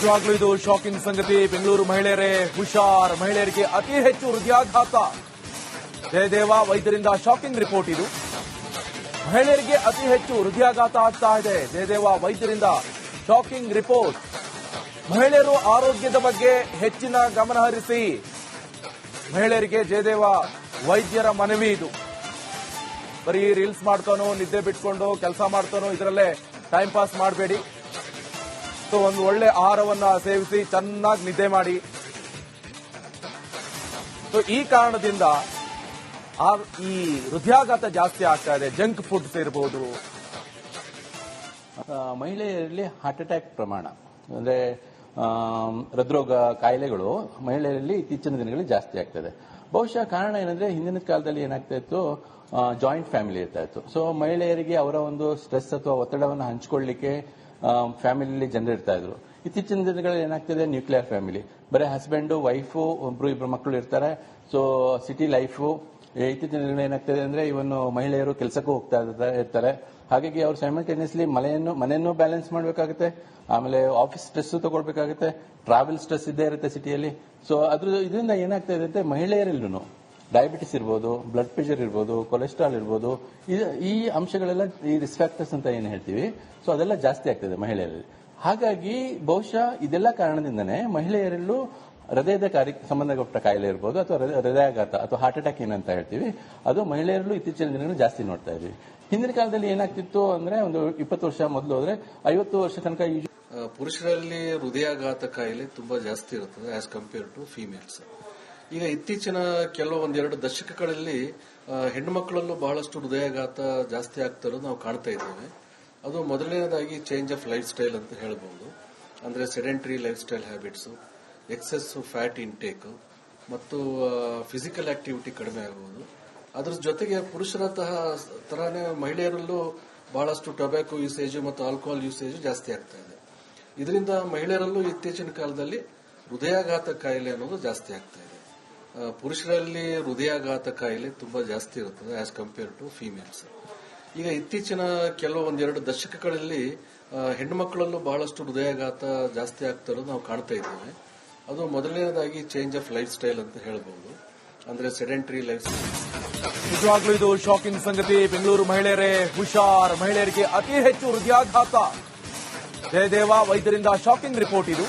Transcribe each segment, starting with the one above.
ನಿಜವಾಗ್ಲೂ ಇದು ಶಾಕಿಂಗ್ ಸಂಗತಿ. ಬೆಂಗಳೂರು ಮಹಿಳೆಯರೇ ಹುಷಾರ್. ಮಹಿಳೆಯರಿಗೆ ಅತಿ ಹೆಚ್ಚು ಹೃದಯಾಘಾತ. ಜಯದೇವ ವೈದ್ಯರಿಂದ ಶಾಕಿಂಗ್ ರಿಪೋರ್ಟ್ ಇದು. ಮಹಿಳೆಯರಿಗೆ ಅತಿ ಹೆಚ್ಚು ಹೃದಯಾಘಾತ ಆಗ್ತಾ ಇದೆ. ಜಯದೇವ ವೈದ್ಯರಿಂದ ಶಾಕಿಂಗ್ ರಿಪೋರ್ಟ್. ಮಹಿಳೆಯರು ಆರೋಗ್ಯದ ಬಗ್ಗೆ ಹೆಚ್ಚಿನ ಗಮನ ಹರಿಸಿ. ಮಹಿಳೆಯರಿಗೆ ಜಯದೇವ ವೈದ್ಯರ ಮನವಿ ಇದು. ಬರೀ ರೀಲ್ಸ್ ಮಾಡ್ತಾನೋ, ನಿದ್ದೆ ಬಿಟ್ಕೊಂಡು ಕೆಲಸ ಮಾಡ್ತಾನೋ, ಇದರಲ್ಲೇ ಟೈಮ್ ಪಾಸ್ ಮಾಡಬೇಡಿ. ಒಂದು ಒಳ್ಳೆ ಆಹಾರವನ್ನ ಸೇವಿಸಿ ಚೆನ್ನಾಗಿ ನಿದ್ದೆ ಮಾಡಿ. ಈ ಕಾರಣದಿಂದ ಈ ಹೃದಯಾಘಾತ ಜಾಸ್ತಿ ಆಗ್ತಾ ಇದೆ. ಜಂಕ್ ಫುಡ್ಸ್ ಇರಬಹುದು. ಮಹಿಳೆಯರಲ್ಲಿ ಹಾರ್ಟ್ ಅಟ್ಯಾಕ್ ಪ್ರಮಾಣ ಅಂದ್ರೆ ಹೃದ್ರೋಗ ಕಾಯಿಲೆಗಳು ಮಹಿಳೆಯರಲ್ಲಿ ಇತ್ತೀಚಿನ ದಿನಗಳಲ್ಲಿ ಜಾಸ್ತಿ ಆಗ್ತದೆ. ಬಹುಶಃ ಕಾರಣ ಏನಂದ್ರೆ ಹಿಂದಿನ ಕಾಲದಲ್ಲಿ ಏನಾಗ್ತಾ ಇತ್ತು, ಜಾಯಿಂಟ್ ಫ್ಯಾಮಿಲಿ ಇರ್ತಾ ಇತ್ತು. ಸೊ ಮಹಿಳೆಯರಿಗೆ ಅವರ ಒಂದು ಸ್ಟ್ರೆಸ್ ಅಥವಾ ಒತ್ತಡವನ್ನು ಹಂಚಿಕೊಳ್ಳಲಿಕ್ಕೆ ಫ್ಯಾಮಿಲಿಯಲ್ಲಿ ಜನರು ಇರ್ತಾ ಇದ್ರು. ಇತ್ತೀಚಿನ ದಿನಗಳಲ್ಲಿ ಏನಾಗ್ತದೆ, ನ್ಯೂಕ್ಲಿಯರ್ ಫ್ಯಾಮಿಲಿ, ಬರೀ ಹಸ್ಬೆಂಡ್ ವೈಫು ಇಬ್ರು ಮಕ್ಕಳು ಇರ್ತಾರೆ. ಸೊ ಸಿಟಿ ಲೈಫು ಇತ್ತೀಚಿನ ದಿನಗಳಲ್ಲಿ ಏನಾಗ್ತದೆ ಅಂದ್ರೆ ಇವನು ಮಹಿಳೆಯರು ಕೆಲಸಕ್ಕೂ ಹೋಗ್ತಾ ಇರ್ತಾರೆ. ಹಾಗಾಗಿ ಅವ್ರು ಸೈಮಲ್ಟೇನಿಯಸ್ಲಿ ಮನೆಯನ್ನು ಬ್ಯಾಲೆನ್ಸ್ ಮಾಡಬೇಕಾಗುತ್ತೆ, ಆಮೇಲೆ ಆಫೀಸ್ ಸ್ಟ್ರೆಸ್ ತಗೊಳ್ಬೇಕಾಗುತ್ತೆ, ಟ್ರಾವೆಲ್ ಸ್ಟ್ರೆಸ್ ಇದ್ದೇ ಇರುತ್ತೆ ಸಿಟಿಯಲ್ಲಿ. ಸೊ ಇದರಿಂದ ಏನಾಗ್ತಾ ಇದೆ ಅಂದ್ರೆ ಮಹಿಳೆಯರಲ್ಲೂ ಡಯಾಬಿಟಿಸ್ ಇರ್ಬೋದು, ಬ್ಲಡ್ ಪ್ರೆಷರ್ ಇರ್ಬೋದು, ಕೊಲೆಸ್ಟ್ರಾಲ್ ಇರ್ಬೋದು, ಈ ಅಂಶಗಳೆಲ್ಲ ಈ ರಿಸ್ಕ್ ಫ್ಯಾಕ್ಟರ್ಸ್ ಅಂತ ಏನು ಹೇಳ್ತೀವಿ, ಸೊ ಅದೆಲ್ಲ ಜಾಸ್ತಿ ಆಗ್ತದೆ ಮಹಿಳೆಯರಲ್ಲಿ. ಹಾಗಾಗಿ ಬಹುಶಃ ಇದೆಲ್ಲ ಕಾರಣದಿಂದನೇ ಮಹಿಳೆಯರಲ್ಲೂ ಹೃದಯದ ಸಂಬಂಧಪಟ್ಟ ಕಾಯಿಲೆ ಇರ್ಬೋದು ಅಥವಾ ಹೃದಯಾಘಾತ ಅಥವಾ ಹಾರ್ಟ್ ಅಟ್ಯಾಕ್ ಏನಂತ ಹೇಳ್ತೀವಿ, ಅದು ಮಹಿಳೆಯರಲ್ಲೂ ಇತ್ತೀಚಿನ ದಿನಗಳು ಜಾಸ್ತಿ ನೋಡ್ತಾ ಇದ್ವಿ. ಹಿಂದಿನ ಕಾಲದಲ್ಲಿ ಏನಾಗ್ತಿತ್ತು ಅಂದ್ರೆ ಒಂದು 20 ವರ್ಷ ಮೊದಲು ಹೋದ್ರೆ 50 ವರ್ಷ ತನಕ ಪುರುಷರಲ್ಲಿ ಹೃದಯಾಘಾತ ಕಾಯಿಲೆ ತುಂಬಾ ಜಾಸ್ತಿ ಇರುತ್ತದೆ ಆಸ್ ಕಂಪೇರ್ ಟು ಫಿಮೇಲ್ಸ್. ಈಗ ಇತ್ತೀಚಿನ ಒಂದೆರಡು ದಶಕಗಳಲ್ಲಿ ಹೆಣ್ಣು ಮಕ್ಕಳಲ್ಲೂ ಬಹಳಷ್ಟು ಹೃದಯಾಘಾತ ಜಾಸ್ತಿ ಆಗ್ತಾ ಇರೋದು ನಾವು ಕಾಣ್ತಾ ಇದ್ದೇವೆ. ಅದು ಮೊದಲನೇದಾಗಿ ಚೇಂಜ್ ಆಫ್ ಲೈಫ್ ಸ್ಟೈಲ್ ಅಂತ ಹೇಳಬಹುದು. ಅಂದ್ರೆ sedentary lifestyle habits, excess fat intake ಮತ್ತು ಫಿಸಿಕಲ್ ಆಕ್ಟಿವಿಟಿ ಕಡಿಮೆ ಆಗುವುದು. ಅದ್ರ ಜೊತೆಗೆ ಪುರುಷರ ತರನೇ ಮಹಿಳೆಯರಲ್ಲೂ ಬಹಳಷ್ಟು ಟೊಬ್ಯಾಕೊ ಯೂಸೇಜ್ ಮತ್ತು ಆಲ್ಕೋಹಾಲ್ ಯೂಸೇಜ್ ಜಾಸ್ತಿ ಆಗ್ತಾ ಇದೆ. ಇದರಿಂದ ಮಹಿಳೆಯರಲ್ಲೂ ಇತ್ತೀಚಿನ ಕಾಲದಲ್ಲಿ ಹೃದಯಾಘಾತ ಕಾಯಿಲೆ ಅನ್ನೋದು ಜಾಸ್ತಿ ಆಗ್ತಾ ಇದೆ. ಪುರುಷರಲ್ಲಿ ಹೃದಯಾಘಾತ ಕಾಯಿಲೆ ತುಂಬಾ ಜಾಸ್ತಿ ಇರುತ್ತದೆ ಆಸ್ ಕಂಪೇರ್ ಟು ಫಿಮೇಲ್ಸ್. ಈಗ ಇತ್ತೀಚಿನ ಒಂದೆರಡು ದಶಕಗಳಲ್ಲಿ ಹೆಣ್ಣು ಮಕ್ಕಳಲ್ಲೂ ಬಹಳಷ್ಟು ಹೃದಯಾಘಾತ ಜಾಸ್ತಿ ಆಗ್ತಾ ಇರೋದು ನಾವು ಕಾಣ್ತಾ ಇದ್ದೇವೆ. ಅದು ಮೊದಲನೇದಾಗಿ ಚೇಂಜ್ ಆಫ್ ಲೈಫ್ ಸ್ಟೈಲ್ ಅಂತ ಹೇಳಬಹುದು. ಅಂದ್ರೆ ಸೆಡೆಂಟರಿ ಲೈಫ್ ಸ್ಟೈಲ್. ನಿಜವಾಗ್ಲೂ ಇದು ಶಾಕಿಂಗ್ ಸಂಗತಿ. ಬೆಂಗಳೂರು ಮಹಿಳೆಯರೇ ಹುಷಾರ್. ಮಹಿಳೆಯರಿಗೆ ಅತಿ ಹೆಚ್ಚು ಹೃದಯಾಘಾತ. ಜಯದೇವ ವೈದ್ಯರಿಂದ ಶಾಕಿಂಗ್ ರಿಪೋರ್ಟ್ ಇದು.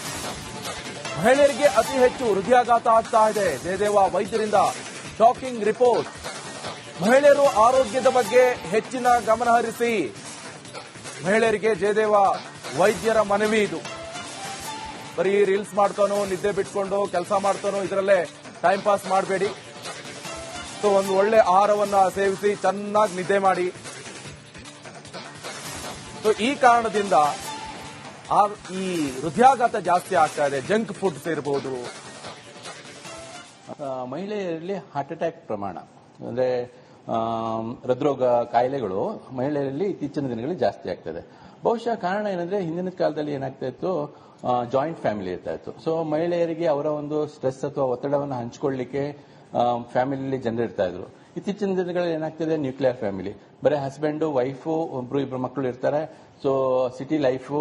ಮಹಿಳೆಯರಿಗೆ ಅತಿ ಹೆಚ್ಚು ಹೃದಯಾಘಾತ ಆಗ್ತಾ ಇದೆ. ಜಯದೇವ ವೈದ್ಯರಿಂದ ಶಾಕಿಂಗ್ ರಿಪೋರ್ಟ್. ಮಹಿಳೆಯರು ಆರೋಗ್ಯದ ಬಗ್ಗೆ ಹೆಚ್ಚಿನ ಗಮನ ಹರಿಸಿ. ಮಹಿಳೆಯರಿಗೆ ಜಯದೇವ ವೈದ್ಯರ ಮನವಿ ಇದು. ಬರೀ ರೀಲ್ಸ್ ಮಾಡ್ತಾನೋ, ನಿದ್ದೆ ಬಿಟ್ಕೊಂಡು ಕೆಲಸ ಮಾಡ್ತಾನೋ, ಇದರಲ್ಲೇ ಟೈಮ್ ಪಾಸ್ ಮಾಡಬೇಡಿ. ಒಂದು ಒಳ್ಳೆ ಆಹಾರವನ್ನ ಸೇವಿಸಿ ಚೆನ್ನಾಗಿ ನಿದ್ದೆ ಮಾಡಿ. ಈ ಕಾರಣದಿಂದ ಈ ಹೃದಯಾಘಾತ ಜಾಸ್ತಿ ಆಗ್ತಾ ಇದೆ. ಜಂಕ್ ಫುಡ್ಸ್ ಇರಬಹುದು. ಮಹಿಳೆಯರಲ್ಲಿ ಹಾರ್ಟ್ ಅಟ್ಯಾಕ್ ಪ್ರಮಾಣ ಅಂದ್ರೆ ಹೃದ್ರೋಗ ಕಾಯಿಲೆಗಳು ಮಹಿಳೆಯರಲ್ಲಿ ಇತ್ತೀಚಿನ ದಿನಗಳಲ್ಲಿ ಜಾಸ್ತಿ ಆಗ್ತದೆ. ಬಹುಶಃ ಕಾರಣ ಏನಂದ್ರೆ ಹಿಂದಿನ ಕಾಲದಲ್ಲಿ ಏನಾಗ್ತಾ ಇತ್ತು, ಜಾಯಿಂಟ್ ಫ್ಯಾಮಿಲಿ ಇರ್ತಾ ಇತ್ತು. ಸೊ ಮಹಿಳೆಯರಿಗೆ ಅವರ ಒಂದು ಸ್ಟ್ರೆಸ್ ಅಥವಾ ಒತ್ತಡವನ್ನು ಹಂಚಿಕೊಳ್ಳಲಿಕ್ಕೆ ಫ್ಯಾಮಿಲಿಯಲ್ಲಿ ಜನರು ಇರ್ತಾ ಇದ್ರು. ಇತ್ತೀಚಿನ ದಿನಗಳಲ್ಲಿ ಏನಾಗ್ತದೆ, ನ್ಯೂಕ್ಲಿಯರ್ ಫ್ಯಾಮಿಲಿ, ಬರೀ ಹಸ್ಬೆಂಡ್ ವೈಫು ಇಬ್ರು ಮಕ್ಕಳು ಇರ್ತಾರೆ. ಸೊ ಸಿಟಿ ಲೈಫು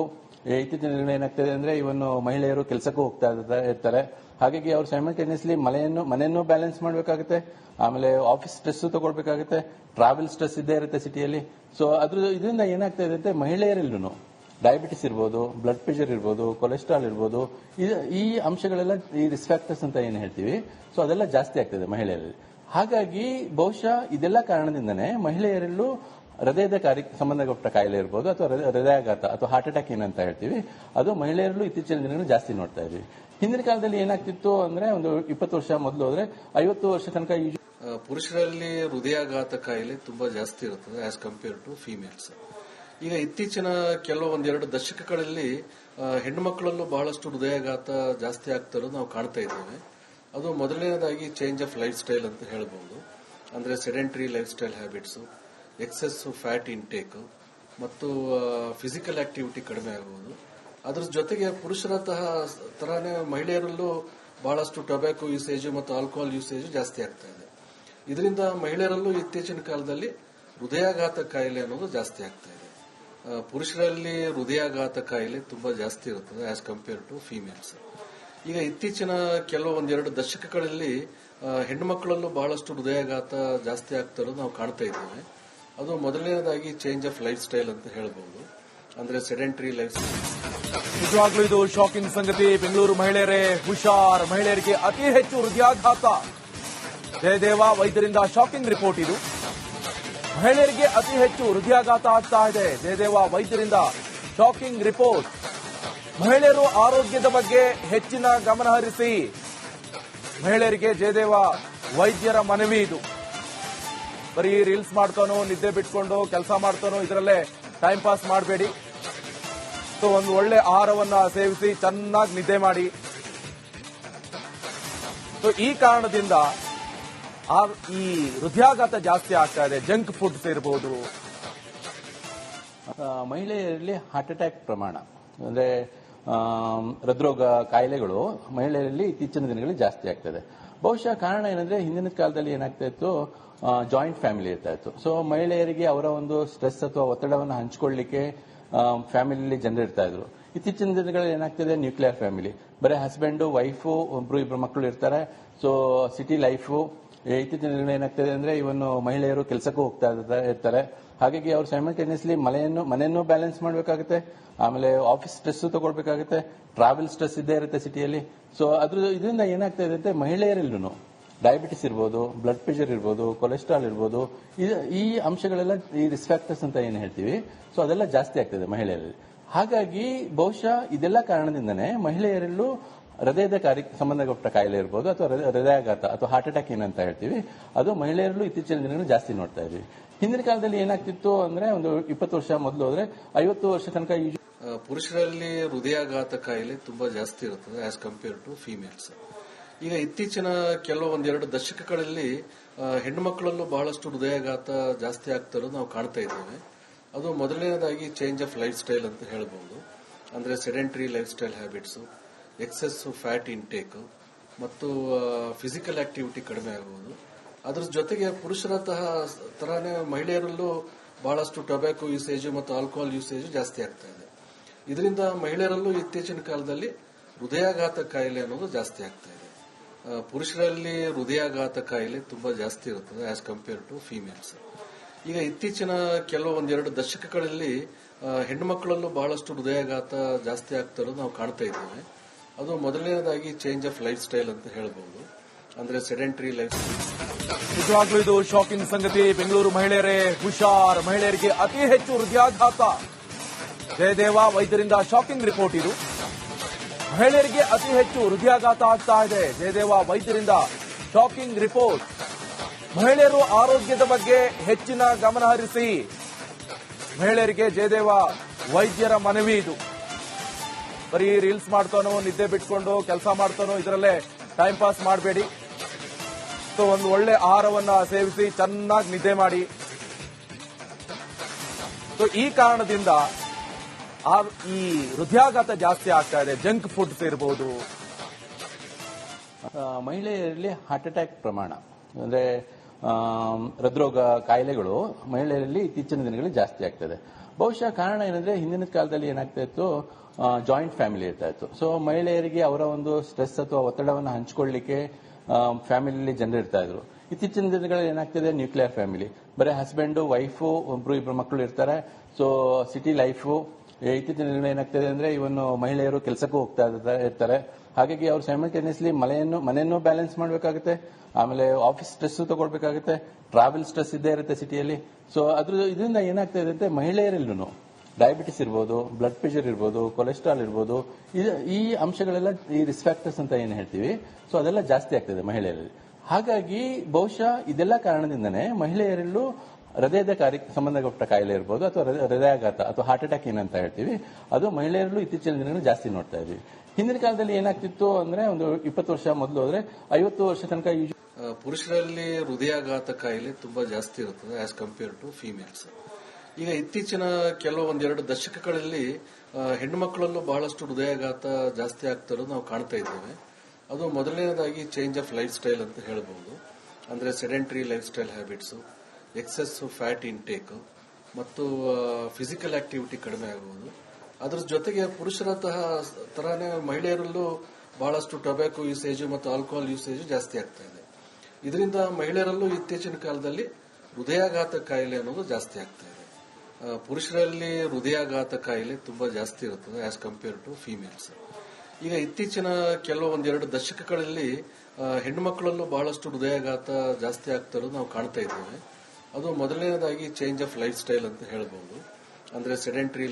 ಇತ್ತೀಚಿನ ದಿನಗಳಲ್ಲಿ ಏನಾಗ್ತದೆ ಅಂದ್ರೆ ಇವನು ಮಹಿಳೆಯರು ಕೆಲಸಕ್ಕೂ ಹೋಗ್ತಾ ಇರ್ತಾರೆ. ಹಾಗಾಗಿ ಅವ್ರು ಸೈಮಲ್ಟೇನಿಯಸ್ಲಿ ಮನೆಯನ್ನು ಬ್ಯಾಲೆನ್ಸ್ ಮಾಡಬೇಕಾಗುತ್ತೆ, ಆಮೇಲೆ ಆಫೀಸ್ ಸ್ಟ್ರೆಸ್ ತಗೊಳ್ಬೇಕಾಗುತ್ತೆ, ಟ್ರಾವೆಲ್ ಸ್ಟ್ರೆಸ್ ಇದ್ದೇ ಇರುತ್ತೆ ಸಿಟಿಯಲ್ಲಿ. ಸೊ ಇದರಿಂದ ಏನಾಗ್ತಾ ಇದೆ ಅಂದ್ರೆ ಮಹಿಳೆಯರಲ್ಲೂ ಡಯಾಬಿಟಿಸ್ ಇರ್ಬೋದು, ಬ್ಲಡ್ ಪ್ರೆಷರ್ ಇರ್ಬೋದು, ಕೊಲೆಸ್ಟ್ರಾಲ್ ಇರ್ಬೋದು, ಈ ಅಂಶಗಳೆಲ್ಲ ಈ ರಿಸ್ಕ್ ಫ್ಯಾಕ್ಟರ್ಸ್ ಅಂತ ಏನು ಹೇಳ್ತೀವಿ, ಸೊ ಅದೆಲ್ಲ ಜಾಸ್ತಿ ಆಗ್ತದೆ ಮಹಿಳೆಯರಲ್ಲಿ. ಹಾಗಾಗಿ ಬಹುಶಃ ಇದೆಲ್ಲ ಕಾರಣದಿಂದನೇ ಮಹಿಳೆಯರಲ್ಲೂ ಹೃದಯದ ಸಂಬಂಧಪಟ್ಟ ಕಾಯಿಲೆ ಇರ್ಬೋದು ಅಥವಾ ಹೃದಯಾಘಾತ ಅಥವಾ ಹಾರ್ಟ್ ಅಟ್ಯಾಕ್ ಏನಂತ ಹೇಳ್ತೀವಿ, ಅದು ಮಹಿಳೆಯರಲ್ಲೂ ಇತ್ತೀಚಿನ ದಿನಗಳು ಜಾಸ್ತಿ ನೋಡ್ತಾ ಇದ್ವಿ. ಹಿಂದಿನ ಕಾಲದಲ್ಲಿ ಏನಾಗ್ತಿತ್ತು ಅಂದ್ರೆ ಒಂದು 20 ವರ್ಷ ಮೊದಲು ಹೋದ್ರೆ 50 ವರ್ಷ ತನಕ ಪುರುಷರಲ್ಲಿ ಹೃದಯಾಘಾತ ಕಾಯಿಲೆ ತುಂಬಾ ಜಾಸ್ತಿ ಇರುತ್ತದೆ ಆಸ್ ಕಂಪೇರ್ ಟು ಫಿಮೇಲ್ಸ್. ಈಗ ಇತ್ತೀಚಿನ ಒಂದೆರಡು ದಶಕಗಳಲ್ಲಿ ಹೆಣ್ಣು ಮಕ್ಕಳಲ್ಲೂ ಬಹಳಷ್ಟು ಹೃದಯಾಘಾತ ಜಾಸ್ತಿ ಆಗ್ತಾ ಇರೋದು ನಾವು ಕಾಣ್ತಾ ಇದ್ದೇವೆ. ಅದು ಮೊದಲನೇದಾಗಿ ಚೇಂಜ್ ಆಫ್ ಲೈಫ್ ಸ್ಟೈಲ್ ಅಂತ ಹೇಳಬಹುದು. ಅಂದ್ರೆ sedentary lifestyle habits, excess fat intake ಮತ್ತು ಫಿಸಿಕಲ್ ಆಕ್ಟಿವಿಟಿ ಕಡಿಮೆ ಆಗುವುದು. ಅದ್ರ ಜೊತೆಗೆ ಪುರುಷರ ತರನೇ ಮಹಿಳೆಯರಲ್ಲೂ ಬಹಳಷ್ಟು ಟೊಬ್ಯಾಕೊ ಯೂಸೇಜ್ ಮತ್ತು ಆಲ್ಕೋಹಾಲ್ ಯೂಸೇಜ್ ಜಾಸ್ತಿ ಆಗ್ತಾ ಇದೆ. ಇದರಿಂದ ಮಹಿಳೆಯರಲ್ಲೂ ಇತ್ತೀಚಿನ ಕಾಲದಲ್ಲಿ ಹೃದಯಾಘಾತ ಕಾಯಿಲೆ ಅನ್ನೋದು ಜಾಸ್ತಿ ಆಗ್ತಾ ಇದೆ. ಪುರುಷರಲ್ಲಿ ಹೃದಯಾಘಾತ ಕಾಯಿಲೆ ತುಂಬಾ ಜಾಸ್ತಿ ಇರುತ್ತದೆ ಆಸ್ ಕಂಪೇರ್ ಟು ಫಿಮೇಲ್ಸ್. ಈಗ ಇತ್ತೀಚಿನ ಒಂದೆರಡು ದಶಕಗಳಲ್ಲಿ ಹೆಣ್ಣುಮಕ್ಕಳಲ್ಲೂ ಬಹಳಷ್ಟು ಹೃದಯಾಘಾತ ಜಾಸ್ತಿ ಆಗ್ತಿರೋದು ನಾವು ಕಾಣ್ತಾ ಇದ್ದೇವೆ. ಅದು ಮೊದಲನೇದಾಗಿ ಚೇಂಜ್ ಆಫ್ ಲೈಫ್ ಸ್ಟೈಲ್ ಅಂತ ಹೇಳಬಹುದು. ಅಂದ್ರೆ ಸೆಡೆಂಟರಿ ಲೈಫ್ ಸ್ಟೈಲ್. ನಿಜವಾಗ್ಲೂ ಇದು ಶಾಕಿಂಗ್ ಸಂಗತಿ. ಬೆಂಗಳೂರು ಮಹಿಳೆಯರೇ ಹುಷಾರ್. ಮಹಿಳೆಯರಿಗೆ ಅತಿ ಹೆಚ್ಚು ಹೃದಯಾಘಾತ. ಜಯದೇವ ವೈದ್ಯರಿಂದ ಶಾಕಿಂಗ್ ರಿಪೋರ್ಟ್ ಇದು. ಮಹಿಳೆಯರಿಗೆ ಅತಿ ಹೆಚ್ಚು ಹೃದಯಾಘಾತ ಆಗ್ತಾ ಇದೆ. ಜಯದೇವ ವೈದ್ಯರಿಂದ ಶಾಕಿಂಗ್ ರಿಪೋರ್ಟ್. ಮಹಿಳೆಯರು ಆರೋಗ್ಯದ ಬಗ್ಗೆ ಹೆಚ್ಚಿನ ಗಮನ ಹರಿಸಿ. ಮಹಿಳೆಯರಿಗೆ ಜಯದೇವ ವೈದ್ಯರ ಮನವಿ ಇದು. ಬರೀ ರೀಲ್ಸ್ ಮಾಡ್ತಾನೋ, ನಿದ್ದೆ ಬಿಟ್ಕೊಂಡು ಕೆಲಸ ಮಾಡ್ತಾನೋ, ಇದರಲ್ಲೇ ಟೈಮ್ ಪಾಸ್ ಮಾಡಬೇಡಿ. ಒಂದು ಒಳ್ಳೆ ಆಹಾರವನ್ನ ಸೇವಿಸಿ ಚೆನ್ನಾಗಿ ನಿದ್ದೆ ಮಾಡಿ. ಈ ಕಾರಣದಿಂದ ಈ ಹೃದಯಾಘಾತ ಜಾಸ್ತಿ ಆಗ್ತಾ ಇದೆ. ಜಂಕ್ ಫುಡ್ಸ್ ಇರಬಹುದು. ಮಹಿಳೆಯರಲ್ಲಿ ಹಾರ್ಟ್ ಅಟ್ಯಾಕ್ ಪ್ರಮಾಣ ಅಂದ್ರೆ ಹೃದ್ರೋಗ ಕಾಯಿಲೆಗಳು ಮಹಿಳೆಯರಲ್ಲಿ ಇತ್ತೀಚಿನ ದಿನಗಳಲ್ಲಿ ಜಾಸ್ತಿ ಆಗ್ತದೆ. ಬಹುಶಃ ಕಾರಣ ಏನಂದ್ರೆ ಹಿಂದಿನ ಕಾಲದಲ್ಲಿ ಏನಾಗ್ತಾ ಇತ್ತು, ಜಾಯಿಂಟ್ ಫ್ಯಾಮಿಲಿ ಇರ್ತಾ ಇತ್ತು. ಸೊ ಮಹಿಳೆಯರಿಗೆ ಅವರ ಒಂದು ಸ್ಟ್ರೆಸ್ ಅಥವಾ ಒತ್ತಡವನ್ನು ಹಂಚಿಕೊಳ್ಳಿಕ್ಕೆ ಫ್ಯಾಮಿಲಿಯಲ್ಲಿ ಜನರು ಇರ್ತಾ ಇದ್ರು. ಇತ್ತೀಚಿನ ದಿನಗಳಲ್ಲಿ ಏನಾಗ್ತದೆ, ನ್ಯೂಕ್ಲಿಯರ್ ಫ್ಯಾಮಿಲಿ, ಬರೀ ಹಸ್ಬೆಂಡ್ ವೈಫು ಇಬ್ರು ಮಕ್ಕಳು ಇರ್ತಾರೆ. ಸೊ ಸಿಟಿ ಲೈಫು ಇತ್ತೀಚಿನ ದಿನಗಳಲ್ಲಿ ಏನಾಗ್ತದೆ ಅಂದ್ರೆ ಇವನು ಮಹಿಳೆಯರು ಕೆಲಸಕ್ಕೂ ಹೋಗ್ತಾ ಇರ್ತಾರೆ. ಹಾಗಾಗಿ ಅವ್ರು ಸೈಮಲ್ಟೇನಿಯಸ್ಲಿ ಮನೆಯನ್ನು ಬ್ಯಾಲೆನ್ಸ್ ಮಾಡಬೇಕಾಗುತ್ತೆ, ಆಮೇಲೆ ಆಫೀಸ್ ಸ್ಟ್ರೆಸ್ ತಗೊಳ್ಬೇಕಾಗುತ್ತೆ, ಟ್ರಾವೆಲ್ ಸ್ಟ್ರೆಸ್ ಇದ್ದೇ ಇರುತ್ತೆ ಸಿಟಿಯಲ್ಲಿ. ಸೊ ಇದರಿಂದ ಏನಾಗ್ತಾ ಇದೆ ಅಂದ್ರೆ ಮಹಿಳೆಯರಲ್ಲೂ ಡಯಾಬಿಟಿಸ್ ಇರ್ಬೋದು, ಬ್ಲಡ್ ಪ್ರೆಷರ್ ಇರ್ಬೋದು, ಕೊಲೆಸ್ಟ್ರಾಲ್ ಇರ್ಬೋದು, ಈ ಅಂಶಗಳೆಲ್ಲ ಈ ರಿಸ್ಕ್ ಫ್ಯಾಕ್ಟರ್ಸ್ ಅಂತ ಏನು ಹೇಳ್ತೀವಿ, ಸೊ ಅದೆಲ್ಲ ಜಾಸ್ತಿ ಆಗ್ತದೆ ಮಹಿಳೆಯರಲ್ಲಿ. ಹಾಗಾಗಿ ಬಹುಶಃ ಇದೆಲ್ಲ ಕಾರಣದಿಂದನೇ ಮಹಿಳೆಯರಲ್ಲೂ ಹೃದಯದ ಸಂಬಂಧಪಟ್ಟ ಕಾಯಿಲೆ ಇರ್ಬೋದು ಅಥವಾ ಹೃದಯಾಘಾತ ಅಥವಾ ಹಾರ್ಟ್ ಅಟ್ಯಾಕ್ ಏನಂತ ಹೇಳ್ತೀವಿ, ಅದು ಮಹಿಳೆಯರಲ್ಲೂ ಇತ್ತೀಚಿನ ದಿನಗಳು ಜಾಸ್ತಿ ನೋಡ್ತಾ ಇದ್ವಿ. ಹಿಂದಿನ ಕಾಲದಲ್ಲಿ ಏನಾಗ್ತಿತ್ತು ಅಂದ್ರೆ ಒಂದು 20 ವರ್ಷ ಮೊದಲು ಹೋದ್ರೆ 50 ವರ್ಷ ತನಕ ಪುರುಷರಲ್ಲಿ ಹೃದಯಾಘಾತ ಕಾಯಿಲೆ ತುಂಬಾ ಜಾಸ್ತಿ ಇರುತ್ತದೆ ಆಸ್ ಕಂಪೇರ್ ಟು ಫಿಮೇಲ್ಸ್. ಈಗ ಇತ್ತೀಚಿನ ಒಂದೆರಡು ದಶಕಗಳಲ್ಲಿ ಹೆಣ್ಣುಮಕ್ಕಳಲ್ಲೂ ಬಹಳಷ್ಟು ಹೃದಯಾಘಾತ ಜಾಸ್ತಿ ಆಗ್ತಿರೋದು ನಾವು ಕಾಣ್ತಾ ಇದ್ದೇವೆ. ಅದು ಮೊದಲನೇದಾಗಿ ಚೇಂಜ್ ಆಫ್ ಲೈಫ್ ಸ್ಟೈಲ್ ಅಂತ ಹೇಳಬಹುದು. ಅಂದ್ರೆ sedentary lifestyle habits, excess fat intake ಮತ್ತು ಫಿಸಿಕಲ್ ಆಕ್ಟಿವಿಟಿ ಕಡಿಮೆ ಆಗುವುದು. ಅದ್ರ ಜೊತೆಗೆ ಪುರುಷರ ತರನೇ ಮಹಿಳೆಯರಲ್ಲೂ ಬಹಳಷ್ಟು ಟೊಬ್ಯಾಕೋ ಯೂಸೇಜ್ ಮತ್ತು ಆಲ್ಕೋಹಾಲ್ ಯೂಸೇಜ್ ಜಾಸ್ತಿ ಆಗ್ತಾ ಇದೆ. ಇದರಿಂದ ಮಹಿಳೆಯರಲ್ಲೂ ಇತ್ತೀಚಿನ ಕಾಲದಲ್ಲಿ ಹೃದಯಾಘಾತ ಕಾಯಿಲೆ ಅನ್ನೋದು ಜಾಸ್ತಿ ಆಗ್ತಾ ಇದೆ. ಪುರುಷರಲ್ಲಿ ಹೃದಯಾಘಾತ ಕಾಯಿಲೆ ತುಂಬಾ ಜಾಸ್ತಿ ಇರುತ್ತದೆ ಆಸ್ ಕಂಪೇರ್ ಟು ಫಿಮೇಲ್ಸ್. ಈಗ ಇತ್ತೀಚಿನ ಒಂದೆರಡು ದಶಕಗಳಲ್ಲಿ ಹೆಣ್ಣುಮಕ್ಕಳಲ್ಲೂ ಬಹಳಷ್ಟು ಹೃದಯಾಘಾತ ಜಾಸ್ತಿ ಆಗ್ತಿರೋದು ನಾವು ಕಾಣ್ತಾ ಇದ್ದೇವೆ. ಅದು ಮೊದಲನೇದಾಗಿ ಚೇಂಜ್ ಆಫ್ ಲೈಫ್ ಸ್ಟೈಲ್ ಅಂತ ಹೇಳಬಹುದು. ಅಂದ್ರೆ ಸೆಡೆಂಟರಿ ಲೈಫ್. ನಿಜವಾಗ್ಲೂ ಇದು ಶಾಕಿಂಗ್ ಸಂಗತಿ. ಬೆಂಗಳೂರು ಮಹಿಳೆಯರೇ ಹುಷಾರ್. ಮಹಿಳೆಯರಿಗೆ ಅತಿ ಹೆಚ್ಚು ಹೃದಯಾಘಾತ. ಜಯದೇವ ವೈದ್ಯರಿಂದ ಶಾಕಿಂಗ್ ರಿಪೋರ್ಟ್ ಇದು. ಮಹಿಳೆಯರಿಗೆ ಅತಿ ಹೆಚ್ಚು ಹೃದಯಾಘಾತ ಆಗ್ತಾ ಇದೆ. ಜಯದೇವ ವೈದ್ಯರಿಂದ ಶಾಕಿಂಗ್ ರಿಪೋರ್ಟ್. ಮಹಿಳೆಯರು ಆರೋಗ್ಯದ ಬಗ್ಗೆ ಹೆಚ್ಚಿನ ಗಮನ ಹರಿಸಿ. ಮಹಿಳೆಯರಿಗೆ ಜಯದೇವ ವೈದ್ಯರ ಮನವಿ ಇದು. ಬರೀ ರೀಲ್ಸ್ ಮಾಡ್ತಾನೋ, ನಿದ್ದೆ ಬಿಟ್ಕೊಂಡು ಕೆಲಸ ಮಾಡ್ತಾನೋ, ಇದರಲ್ಲೇ ಟೈಮ್ ಪಾಸ್ ಮಾಡಬೇಡಿ. ಒಂದು ಒಳ್ಳೆ ಆಹಾರವನ್ನ ಸೇವಿಸಿ ಚೆನ್ನಾಗಿ ನಿದ್ದೆ ಮಾಡಿ. ಈ ಕಾರಣದಿಂದ ಈ ಹೃದಯಾಘಾತ ಜಾಸ್ತಿ ಆಗ್ತಾ ಇದೆ. ಜಂಕ್ ಫುಡ್ಸ್ ಇರಬಹುದು. ಮಹಿಳೆಯರಲ್ಲಿ ಹಾರ್ಟ್ ಅಟ್ಯಾಕ್ ಪ್ರಮಾಣ ಅಂದ್ರೆ ಹೃದ್ರೋಗ ಕಾಯಿಲೆಗಳು ಮಹಿಳೆಯರಲ್ಲಿ ಇತ್ತೀಚಿನ ದಿನಗಳಲ್ಲಿ ಜಾಸ್ತಿ ಆಗ್ತದೆ. ಬಹುಶಃ ಕಾರಣ ಏನಂದ್ರೆ ಹಿಂದಿನ ಕಾಲದಲ್ಲಿ ಏನಾಗ್ತಾ ಇತ್ತು, ಜಾಯಿಂಟ್ ಫ್ಯಾಮಿಲಿ ಇರ್ತಾ ಇತ್ತು. ಸೊ ಮಹಿಳೆಯರಿಗೆ ಅವರ ಒಂದು ಸ್ಟ್ರೆಸ್ ಅಥವಾ ಒತ್ತಡವನ್ನು ಹಂಚಿಕೊಳ್ಳಿಕ್ಕೆ ಫ್ಯಾಮಿಲಿಯಲ್ಲಿ ಜನರು ಇರ್ತಾ ಇದ್ರು. ಇತ್ತೀಚಿನ ದಿನಗಳಲ್ಲಿ ಏನಾಗ್ತದೆ, ನ್ಯೂಕ್ಲಿಯರ್ ಫ್ಯಾಮಿಲಿ, ಬರೀ ಹಸ್ಬೆಂಡ್ ವೈಫು ಇಬ್ರು ಮಕ್ಕಳು ಇರ್ತಾರೆ. ಸೊ ಸಿಟಿ ಲೈಫು ಇತ್ತೀಚಿನ ದಿನಗಳಲ್ಲಿ ಏನಾಗ್ತದೆ ಅಂದ್ರೆ ಇವನು ಮಹಿಳೆಯರು ಕೆಲಸಕ್ಕೂ ಹೋಗ್ತಾ ಇರ್ತಾರೆ. ಹಾಗಾಗಿ ಅವ್ರು ಸೈಮಲ್ಟೇನಿಯಸ್ಲಿ ಮನೆಯನ್ನು ಬ್ಯಾಲೆನ್ಸ್ ಮಾಡಬೇಕಾಗುತ್ತೆ, ಆಮೇಲೆ ಆಫೀಸ್ ಸ್ಟ್ರೆಸ್ ತಗೊಳ್ಬೇಕಾಗುತ್ತೆ, ಟ್ರಾವೆಲ್ ಸ್ಟ್ರೆಸ್ ಇದ್ದೇ ಇರುತ್ತೆ ಸಿಟಿಯಲ್ಲಿ. ಸೊ ಇದರಿಂದ ಏನಾಗ್ತಾ ಇದೆ ಅಂದ್ರೆ ಮಹಿಳೆಯರಲ್ಲೂ ಡಯಾಬಿಟಿಸ್ ಇರ್ಬೋದು, ಬ್ಲಡ್ ಪ್ರೆಷರ್ ಇರ್ಬೋದು, ಕೊಲೆಸ್ಟ್ರಾಲ್ ಇರ್ಬೋದು, ಈ ಅಂಶಗಳೆಲ್ಲ ಈ ರಿಸ್ಕ್ ಫ್ಯಾಕ್ಟರ್ಸ್ ಅಂತ ಏನು ಹೇಳ್ತೀವಿ, ಸೊ ಅದೆಲ್ಲ ಜಾಸ್ತಿ ಆಗ್ತದೆ ಮಹಿಳೆಯರಲ್ಲಿ. ಹಾಗಾಗಿ ಬಹುಶಃ ಇದೆಲ್ಲ ಕಾರಣದಿಂದನೇ ಮಹಿಳೆಯರಲ್ಲೂ ಹೃದಯದ ಸಂಬಂಧಪಟ್ಟ ಕಾಯಿಲೆ ಇರ್ಬೋದು ಅಥವಾ ಹೃದಯಾಘಾತ ಅಥವಾ ಹಾರ್ಟ್ ಅಟ್ಯಾಕ್ ಏನಂತ ಹೇಳ್ತೀವಿ, ಅದು ಮಹಿಳೆಯರಲ್ಲೂ ಇತ್ತೀಚಿನ ದಿನಗಳು ಜಾಸ್ತಿ ನೋಡ್ತಾ ಇದ್ವಿ. ಹಿಂದಿನ ಕಾಲದಲ್ಲಿ ಏನಾಗ್ತಿತ್ತು ಅಂದ್ರೆ ಒಂದು 20 ವರ್ಷ ಮೊದಲು ಹೋದ್ರೆ 50 ವರ್ಷ ತನಕ ಪುರುಷರಲ್ಲಿ ಹೃದಯಾಘಾತ ಕಾಯಿಲೆ ತುಂಬಾ ಜಾಸ್ತಿ ಇರುತ್ತದೆ ಆಸ್ ಕಂಪೇರ್ ಟು ಫಿಮೇಲ್ಸ್. ಈಗ ಇತ್ತೀಚಿನ ಒಂದೆರಡು ದಶಕಗಳಲ್ಲಿ ಹೆಣ್ಣುಮಕ್ಕಳಲ್ಲೂ ಬಹಳಷ್ಟು ಹೃದಯಾಘಾತ ಜಾಸ್ತಿ ಆಗ್ತಿರೋದು ನಾವು ಕಾಣ್ತಾ ಇದ್ದೇವೆ. ಅದು ಮೊದಲನೇದಾಗಿ ಚೇಂಜ್ ಆಫ್ ಲೈಫ್ ಸ್ಟೈಲ್ ಅಂತ ಹೇಳಬಹುದು. ಅಂದ್ರೆ sedentary lifestyle habits, excess fat intake ಮತ್ತು ಫಿಸಿಕಲ್ ಆಕ್ಟಿವಿಟಿ ಕಡಿಮೆ ಆಗುವುದು. ಅದರ ಜೊತೆಗೆ ಪುರುಷರ ತರಾನೇ ಮಹಿಳೆಯರಲ್ಲೂ ಬಹಳಷ್ಟು ಟೊಬ್ಯಾಕೊ ಯೂಸೇಜ್ ಮತ್ತು ಆಲ್ಕೋಹಾಲ್ ಯೂಸೇಜ್ ಜಾಸ್ತಿ ಆಗ್ತಾ ಇದೆ. ಇದರಿಂದ ಮಹಿಳೆಯರಲ್ಲೂ ಇತ್ತೀಚಿನ ಕಾಲದಲ್ಲಿ ಹೃದಯಾಘಾತ ಕಾಯಿಲೆ ಅನ್ನೋದು ಜಾಸ್ತಿ ಆಗ್ತಾ ಇದೆ. ಪುರುಷರಲ್ಲಿ ಹೃದಯಾಘಾತ ಕಾಯಿಲೆ ತುಂಬಾ ಜಾಸ್ತಿ ಇರುತ್ತದೆ ಆಸ್ ಕಂಪೇರ್ ಟು ಫೀಮೇಲ್ಸ್. ಈಗ ಇತ್ತೀಚಿನ ಒಂದೆರಡು ದಶಕಗಳಲ್ಲಿ ಹೆಣ್ಣು ಮಕ್ಕಳಲ್ಲೂ ಬಹಳಷ್ಟು ಹೃದಯಾಘಾತ ಜಾಸ್ತಿ ಆಗ್ತಾ ಇರೋದು ನಾವು ಕಾಣ್ತಾ ಇದ್ದೇವೆ. ಅದು ಮೊದಲನೇದಾಗಿ ಚೇಂಜ್ ಆಫ್ ಲೈಫ್ ಸ್ಟೈಲ್ ಅಂತ ಹೇಳಬಹುದು. ಅಂದ್ರೆ ಸೆಡೆಂಟರಿ